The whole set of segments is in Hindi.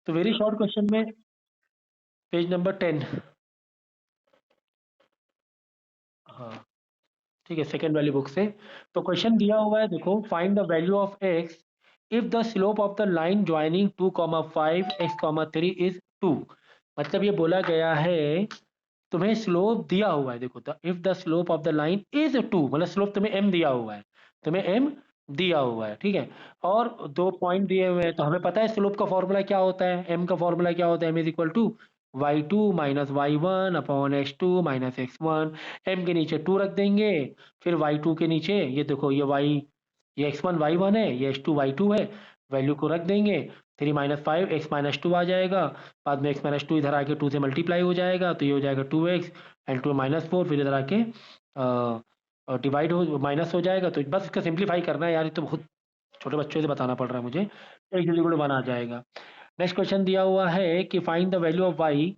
तो वेरी शॉर्ट क्वेश्चन में पेज नंबर 10। हाँ ठीक है, सेकेंड वाली बुक से। तो क्वेश्चन दिया हुआ है, देखो, find the value of x if the slope of the line joining 2,5 x,3 is 2। मतलब ये बोला गया है, तुम्हें स्लोप दिया हुआ है, देखो, the if the slope of the line is 2, मतलब स्लोप तुम्हें m दिया हुआ है, तुम्हें m दिया हुआ है, ठीक है। और 2 पॉइंट दिए हुए हैं, तो हमें पता है स्लोप का फॉर्मूला क्या होता है, m का फॉर्मूला क्या होता है, m is equal to y2 minus y1 upon x2 minus x1। m के नीचे 2 रख देंगे, फिर y2 के नीचे ये देखो, ये x1 y1 है, ये x2 y2 है, वैल्यू को रख देंगे। 3 - 5 x माइनस टू आ जाएगा, बाद में x माइनस टू इधर आके 2 से मल्टीप्लाई हो जाएगा, तो ये हो जाएगा 2x एंड 2 - 4, फिर इधर आके डिवाइड हो माइनस हो जाएगा। तो बस इसका सिंप्लीफाई करना है यार, ये तो बहुत छोटे बच्चों से बताना पड़ रहा है मुझे। x इक्वल 1 आ जाएगा। नेक्स्ट क्वेश्चन दिया हुआ है कि find the value of y,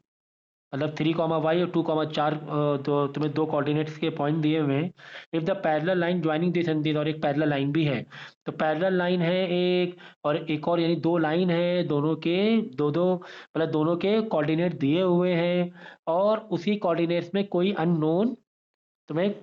मतलब 3, y और 2,4, तो तुम्हें दो कोऑर्डिनेट्स के पॉइंट दिए हुए हैं। If the parallel line joining this and this, और एक पैरेलल लाइन भी है, तो पैरेलल लाइन है एक, और एक और, यानी दो लाइन है, दोनों के दो दो, मतलब दोनों के कोऑर्डिनेट दिए हुए हैं, और उसी कोऑर्डिनेट्स में कोई अननोन तुम्हें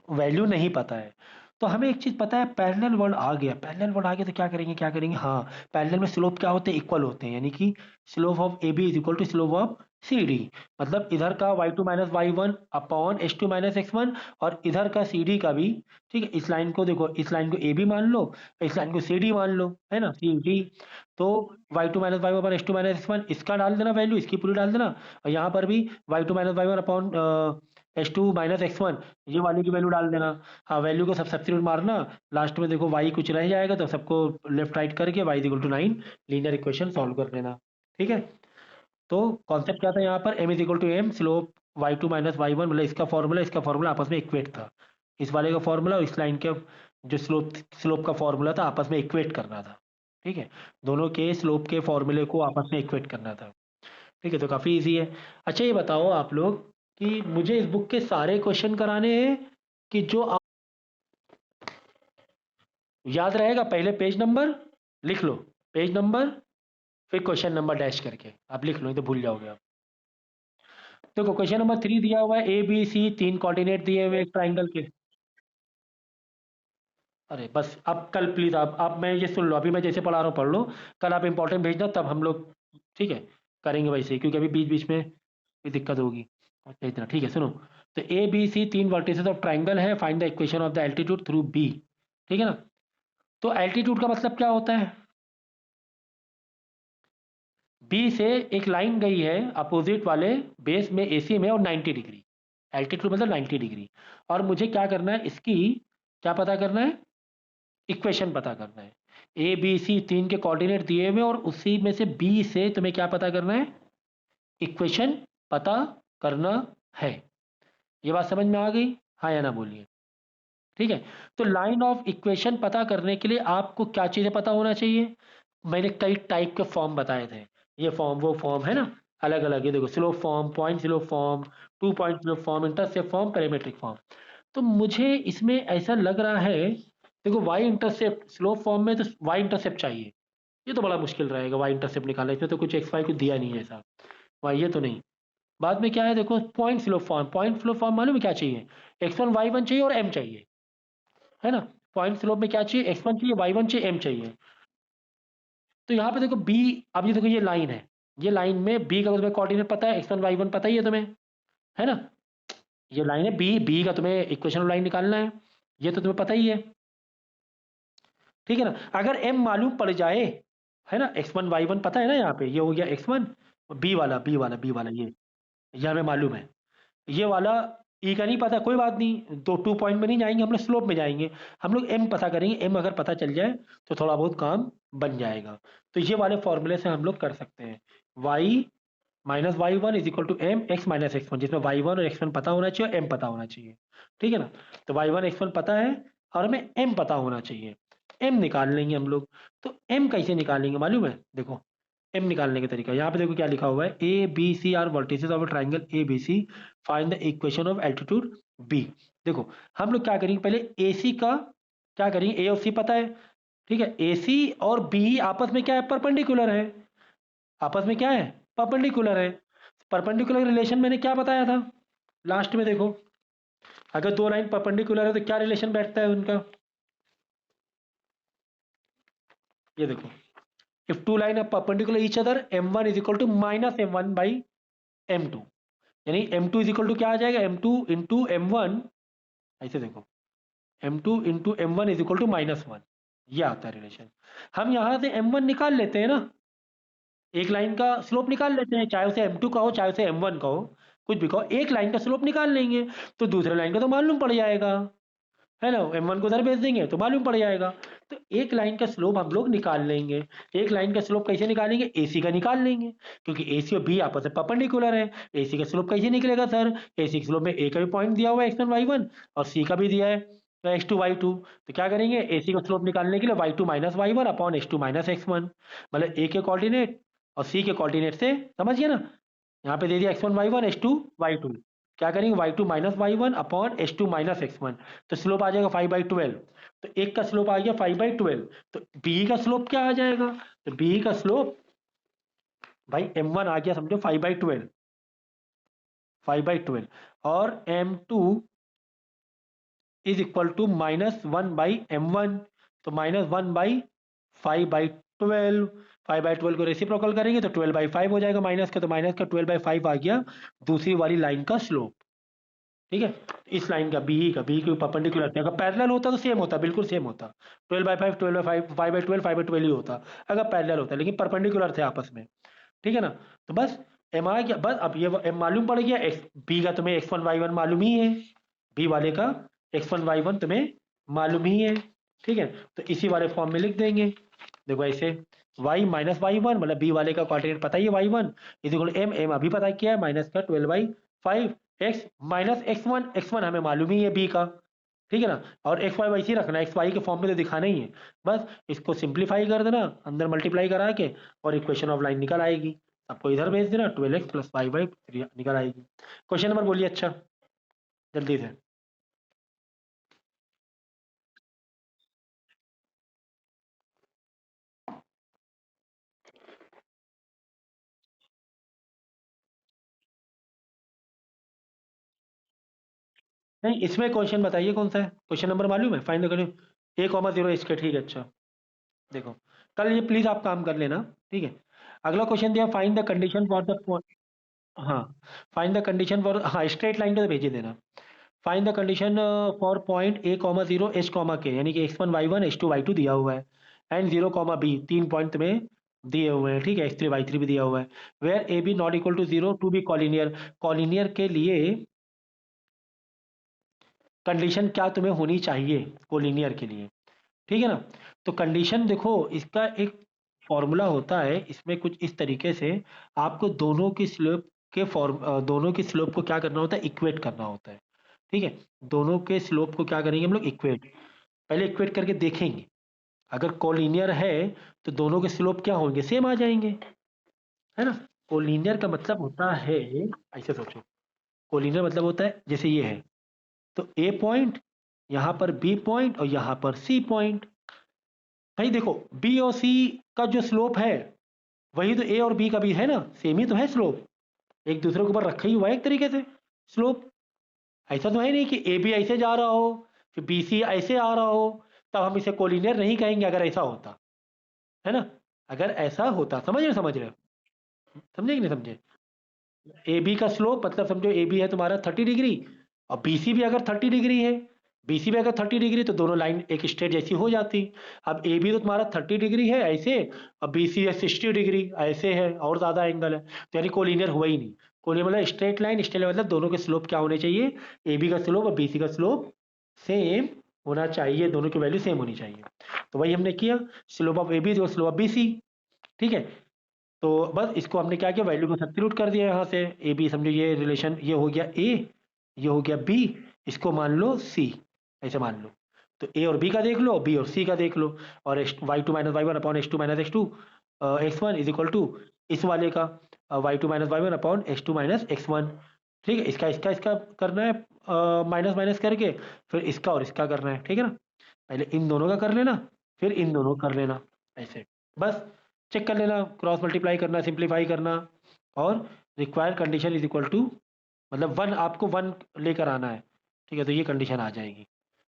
वैल्यू नहीं पता है। तो हमें एक चीज पता है, पैरेलल वर्ड आ गया, पैरेलल वर्ड आ गया तो क्या करेंगे, हाँ, पैरेलल में स्लोप क्या होते हैं, इक्वल होते हैं, यानी कि slope of A B is equal to slope of C D. मतलब इधर का y2 minus y1 upon h2 minus x1, और इधर का सी डी का भी, ठीक है। इस लाइन को देखो, इस लाइन को ए बी मान लो, इस लाइन को सी डी मान लो, है ना, सी डी। तो y2 minus y1 upon h2 minus x1, इसका डाल देना वैल्यू, इसकी पूरी डाल देना, और यहाँ पर भी y2 minus y1 upon h2 minus x1, ये वाले की वैल्यू डाल देना। हाँ, वैल्यू को सब सब्स्टिट्यूट मारना, लास्ट में देखो y कुछ रह जाएगा, तो सबको लेफ्ट राइट करके y equal to 9 linear equation solve कर लेना, ठीक है। तो कॉन्सेप्ट क्या था यहाँ पर, m is equal to m slope y2 minus y1, मतलब इसका फॉर्मूला आपस में इक्वेट था, इस वाले का फॉर्मूला और इस लाइन के जो स्लोप स्लोप का फॉर्मूला था, आपस में इक्वेट करना था, ठीक है। दोनों के स्लोप के फॉर्मूले को आपस में इक्वेट करना था, ठीक है। तो काफी इजी है। अच्छा ये बताओ आप लोग कि मुझे इस बुक के सारे क्वेश्चन कराने हैं कि जो आप, याद रहेगा, पहले पेज नंबर लिख लो, पेज नंबर, फिर क्वेश्चन नंबर डैश करके आप लिख लो, नहीं तो भूल जाओगे आप। देखो क्वेश्चन नंबर 3 दिया हुआ है, ए बी सी तीन कोऑर्डिनेट दिए हुए एक ट्राइंगल के। अरे बस, अब कल प्लीज आप मैं ये सुन लो, अभी मैं जैसे पढ़ा रहा हूँ पढ़ लो, कल आप इंपॉर्टेंट भेजना, तब हम लोग, ठीक है, करेंगे वैसे ही, क्योंकि अभी बीच बीच में भी दिक्कत होगी। अच्छा इतना ठीक है, सुनो। तो ए बी सी तीन वर्टिसेस ऑफ ट्राइंगल है, find the equation of the altitude through B, ठीक है ना। तो एल्टीट्यूड का मतलब क्या होता है, बी से एक लाइन गई है अपोजिट वाले बेस में एसी में, और 90 डिग्री, एल्टीट्यूड मतलब 90 डिग्री। और मुझे क्या करना है, इसकी क्या पता करना है, इक्वेशन पता करना है। ए बी सी तीन के कोऑर्डिनेट दिए हुए, और उसी में से बी से तुम्हें क्या पता करना है, इक्वेशन पता करना है। ये बात समझ में आ गई, हाँ या ना बोलिए, ठीक है। तो लाइन ऑफ इक्वेशन पता करने के लिए आपको क्या चीजें पता होना चाहिए, मैंने कई टाइप के फॉर्म बताए थे, ये फॉर्म वो फॉर्म है ना, अलग अलग, ये देखो, slope form, point slope form, 2 point slope form, intercept form, parametric form. तो मुझे इसमें ऐसा लग रहा है, देखो वाई इंटरसेप्ट स्लोप फॉर्म में तो वाई इंटरसेप्ट चाहिए, ये तो बड़ा मुश्किल रहेगा वाई इंटरसेप्ट निकालना, इसमें तो कुछ एक्स वाई कुछ दिया नहीं है ऐसा, वाई ये तो नहीं। बाद में क्या है, देखो point slope form, point slope form मालूम है क्या चाहिए, x1 y1 चाहिए और m चाहिए, है ना। पॉइंट स्लोप में क्या चाहिए, x1 चाहिए, y1 चाहिए, m चाहिए। तो यहाँ पे देखो b, अब ये देखो ये लाइन है, ये लाइन में b का तुम्हें कोऑर्डिनेट पता है, x1 y1 पता ही है तुम्हें, है ना। ये लाइन है b का तुम्हें इक्वेशन लाइन निकालना है, ये तो तुम्हें पता ही है, ठीक है ना। अगर m मालूम पड़ जाए, है ना, x1 y1 पता है ना, यहाँ पे ये हो गया x1, b वाला ये हमें मालूम है, ये वाला ई का नहीं पता, कोई बात नहीं, तो 2 पॉइंट में नहीं जाएंगे हम लोग, स्लोप में जाएंगे, हम लोग एम पता करेंगे, एम अगर पता चल जाए तो थोड़ा बहुत काम बन जाएगा। तो ये वाले फॉर्मूले से हम लोग कर सकते हैं, y minus y1 is equal to m x minus x1, जिसमें y1 और x1 पता होना चाहिए और m पता होना चाहिए, ठीक है ना। तो y1 x1 पता है, और हमें m पता होना चाहिए, m निकाल लेंगे हम लोग। तो m कैसे निकालेंगे मालूम है, देखो एम निकालने का तरीका, यहाँ पे देखो क्या लिखा हुआ है, A B C are vertices of triangle A B C, find the equation of altitude B. देखो हम लोग क्या करेंगे, पहले ए सी का क्या करेंगे, ए और सी पता है, ठीक है, ए सी और बी आपस में क्या है, परपेंडिकुलर है, आपस में क्या है, परपेंडिकुलर है। परपेंडिकुलर रिलेशन मैंने क्या बताया था लास्ट में, देखो अगर दो लाइन परपेंडिकुलर है तो क्या रिलेशन बैठता है उनका, ये देखो, if two line are perpendicular each other m1 is equal to minus m1 by m2, यानी m2 इज इक्वल टू क्या आ जाएगा, m2 इंटू m1, ऐसे देखो m2 into m1 is equal to -1, ये आता है रिलेशन। हम यहां से m1 निकाल लेते हैं ना, एक लाइन का स्लोप निकाल लेते हैं, चाहे उसे m2 का हो चाहे उसे m1 का हो, कुछ भी कहो, एक लाइन का स्लोप निकाल लेंगे तो दूसरे लाइन का तो मालूम पड़ जाएगा, है ना, m1 को उधर भेज देंगे तो मालूम पड़ जाएगा। तो एक लाइन का स्लोप हम लोग निकाल लेंगे। एक लाइन का स्लोप कैसे निकालेंगे, एसी का निकाल लेंगे, क्योंकि एसी और बी आपस में परपेंडिकुलर है। एसी का स्लोप कैसे निकलेगा सर, एसी के स्लोप में ए का भी पॉइंट दिया हुआ है x1 y1 और सी का भी दिया है x2 y2, तो क्या करेंगे, एसी का स्लोप निकालने के लिए y2 minus y1 upon x2 minus x1, मतलब ए के कोऑर्डिनेट और सी के कोऑर्डिनेट से, समझ गए ना, यहाँ पे दे दिया x1 y1 x2 y2, क्या करेंगे y2 minus y1 upon h2 minus x1, तो स्लोप आ जाएगा 5/12। तो एक का स्लोप आ गया 5/12, तो बी का स्लोप क्या आ जाएगा, तो बी का स्लोप भाई m1 आ गया समझो 5/12, 5/12 और m2 is equal to -1/m1, तो -1/5/12, 5/12 को रेसिप्रोकल करेंगे तो 12/5 हो जाएगा, माइनस का तो माइनस का 12/5 आ गया दूसरी वाली लाइन का स्लोप। ठीक है, इस लाइन का बी के परपेंडिकुलर थे, अगर पैरेलल होता तो सेम होता, बिल्कुल सेम होता, 12/5 12/5 5/12 5/12 ही होता अगर पैरेलल होता, लेकिन परपेंडिकुलर थे आपस में। ठीक है ना, तो बस एम आ गया, बस अब ये एम मालूम पड़ गया, एक्स बी का तुम्हें x1 y1 मालूम ही है, बी वाले का x1 y1 तुम्हें मालूम ही है। ठीक है, तो इसी वाले फॉर्म में लिख देंगे, देखो ऐसे y माइनस y1, मतलब बी वाले का कोऑर्डिनेट पता ही है y1 is equal M, M अभी पता किया है, माइनस का 12/5 x माइनस x1, x1 हमें मालूम ही है बी का। ठीक है ना, और एक्स वाई वैसे ही रखना है, एक्स वाई के फॉर्म में तो दिखाना ही है, बस इसको सिंप्लीफाई कर देना, अंदर मल्टीप्लाई करा के और इक्वेशन ऑफ लाइन निकल आएगी, आपको इधर भेज देना 12x प्लस 5/3 निकल आएगी। क्वेश्चन नंबर बोलिए अच्छा, जल्दी से। नहीं, इसमें क्वेश्चन बताइए कौन सा है, क्वेश्चन नंबर मालूम है, फाइंड द करें 1,0 इसके, ठीक है अच्छा, देखो कल ये प्लीज आप काम कर लेना। ठीक है, अगला क्वेश्चन दिया, find the condition for the, हाँ, फाइंड द कंडीशन फॉर, हाँ स्ट्रेट लाइन तो भेज ही देना, find the condition for point A comma zero H comma के, यानी कि x1 y1 x2 y2 दिया हुआ है, एंड जीरो कॉमा बी, तीन पॉइंट में दिए हुए हैं, ठीक है, x3 y3 भी दिया हुआ है, where A B not equal to zero to be collinear, collinear के लिए कंडीशन क्या तुम्हें होनी चाहिए कोलिनियर के लिए। ठीक है ना, तो कंडीशन देखो इसका एक फॉर्मूला होता है, इसमें कुछ इस तरीके से आपको दोनों की स्लोप के दोनों की स्लोप को क्या करना होता है, इक्वेट करना होता है। ठीक है, दोनों के स्लोप को क्या करेंगे हम लोग, इक्वेट, पहले इक्वेट करके देखेंगे, अगर कोलिनियर है तो दोनों के स्लोप क्या होंगे, सेम आ जाएंगे, है ना। कोलिनियर का मतलब होता है, ऐसे सोचो, कोलिनियर मतलब होता है जैसे ये है, तो ए पॉइंट, यहाँ पर बी पॉइंट और यहाँ पर सी पॉइंट, भाई देखो बी और सी का जो स्लोप है वही तो ए और बी का भी है ना, सेम ही तो है स्लोप, एक दूसरे के ऊपर रखा ही हुआ है एक तरीके से स्लोप, ऐसा तो है नहीं कि ए बी ऐसे जा रहा हो फिर बी सी ऐसे आ रहा हो, तब हम इसे कोलिनियर नहीं कहेंगे अगर ऐसा होता, है ना, अगर ऐसा होता, समझ रहे हो, समझे कि नहीं समझे, ए बी का स्लोप मतलब समझो ए बी है तुम्हारा 30 डिग्री और बी सी भी अगर 30 डिग्री है, बी सी भी अगर 30 डिग्री तो दोनों लाइन एक स्ट्रेट जैसी हो जाती। अब ए बी तो तुम्हारा 30 डिग्री है ऐसे, और बी सी है 60 डिग्री ऐसे है और ज़्यादा एंगल है, तो यानी कोलिनियर हुआ ही नहीं। कोलिनियर मतलब स्ट्रेट लाइन, स्ट्रेट मतलब दोनों के स्लोप क्या होने चाहिए, ए बी का स्लोप और बी सी का स्लोप सेम होना चाहिए, दोनों की वैल्यू सेम होनी चाहिए। तो वही हमने किया, स्लोप ऑफ ए बी और स्लोप ऑफ बी सी। ठीक है, तो बस इसको हमने क्या किया, वैल्यू को सब्स्टिट्यूट कर दिया यहाँ से, ए बी समझो ये रिलेशन ये हो गया ए, ये हो गया बी, इसको मान लो सी, ऐसे मान लो, तो ए और बी का देख लो, बी और सी का देख लो, और Y two minus Y one upon X two minus X two X one is equal to इस वाले का Y two minus Y one upon X two minus X one. ठीक है, इसका इसका इसका करना है माइनस माइनस करके, फिर इसका और इसका करना है, ठीक है ना, पहले इन दोनों का कर लेना, फिर इन दोनों कर लेना ऐसे, बस चेक कर लेना, क्रॉस मल्टीप्लाई करना, सिंप्लीफाई करना, और required condition is equal to, मतलब वन, आपको वन लेकर आना है, ठीक है, तो ये कंडीशन आ जाएगी,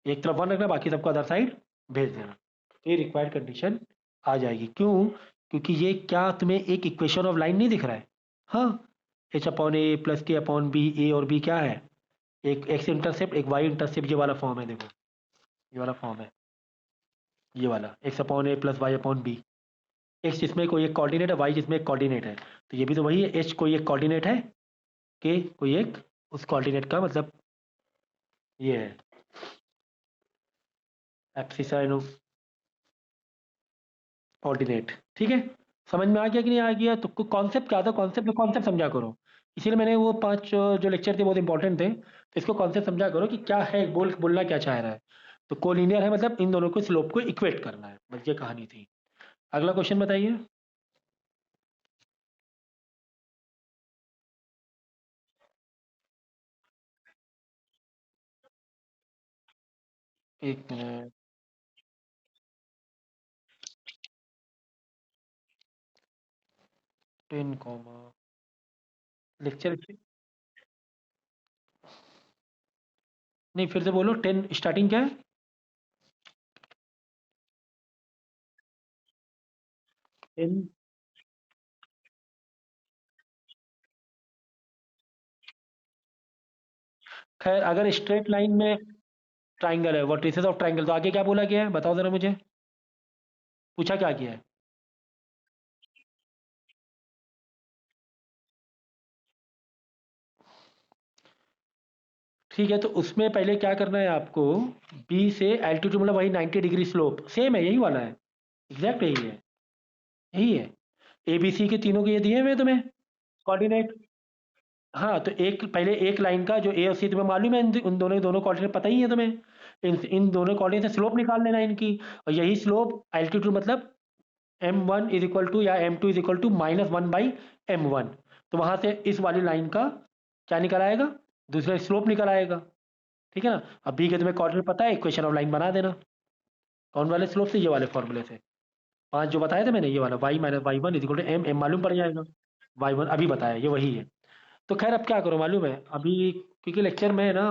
एक तरफ वन रखना, बाकी सबको अदर साइड भेज देना, तो ये रिक्वायर्ड कंडीशन आ जाएगी। क्यों? क्योंकि ये क्या तुम्हें एक इक्वेशन ऑफ लाइन नहीं दिख रहा है? हाँ, एच अपॉन ए प्लस के अपॉन बी, ए और बी क्या है, एक एक्स इंटरसेप्ट एक वाई इंटरसेप्ट, ये वाला फॉर्म है, देखो ये वाला फॉर्म है, ये वाला X upon A plus Y upon B, X जिसमें कोई एक कोऑर्डिनेट है, वाई जिसमें एक कोऑर्डिनेट है, तो ये भी तो वही है, एच कोई एक कोऑर्डिनेट है, के कोई एक उस कोऑर्डिनेट का मतलब ये है एप्सिसाइन कोऑर्डिनेट, ठीक है। समझ में आ गया कि नहीं आ गया? तो कॉन्सेप्ट क्या था, कॉन्सेप्ट में कॉन्सेप्ट समझा करो, इसीलिए मैंने वो 5 जो लेक्चर थे बहुत इंपॉर्टेंट थे, तो इसको कॉन्सेप्ट समझा करो कि क्या है, बोलना क्या चाह रहा है। तो कोलिनियर है मतलब इन दोनों को स्लोप को इक्वेट करना है, बस ये कहानी थी। अगला क्वेश्चन बताइए। एक मिनट, 10 कॉमा लेक्चर, नहीं फिर से बोलो, 10 स्टार्टिंग क्या है? 10, खैर अगर स्ट्रेट लाइन में ट्राइंगल है, वर्टिसेस ऑफ ट्राइंगल, तो आगे क्या बोला गया है बताओ जरा मुझे, पूछा क्या गया है? ठीक है, तो उसमें पहले क्या करना है आपको, बी से एल्टीट्यूड मतलब वही 90 डिग्री स्लोप सेम है, यही वाला है, एग्जैक्ट यही है, यही है, ए बी सी के तीनों के ये दिए हुए हैं तुम्हें कोऑर्डिनेट। हाँ, तो एक पहले एक लाइन का जो ए और सी तुम्हें मालूम है, उन दोनों कोऑर्डिनेट पता ही है तुम्हें, इन दोनों कोऑर्डिनेट से स्लोप निकाल लेना इनकी, और यही स्लोप एल्टीट्यूड मतलब m1 इज इक्वल टू या m2 is equal to -1/m1, तो वहां से इस वाली लाइन का क्या निकल आएगा, दूसरा स्लोप निकल आएगा, ठीक है ना। अब बी के तुम्हें कोऑर्डिनेट पता है, इक्वेशन ऑफ लाइन बना देना, कौन वाले स्लोप से, ये वाले फॉर्मूले से, पांच जो बताए थे मैंने, ये वाला y minus Y one is equal to M, M मालूम पड़ जाएगा, y1 अभी बताया, ये वही है। तो खैर अब क्या करो मालूम है, अभी क्योंकि लेक्चर में है ना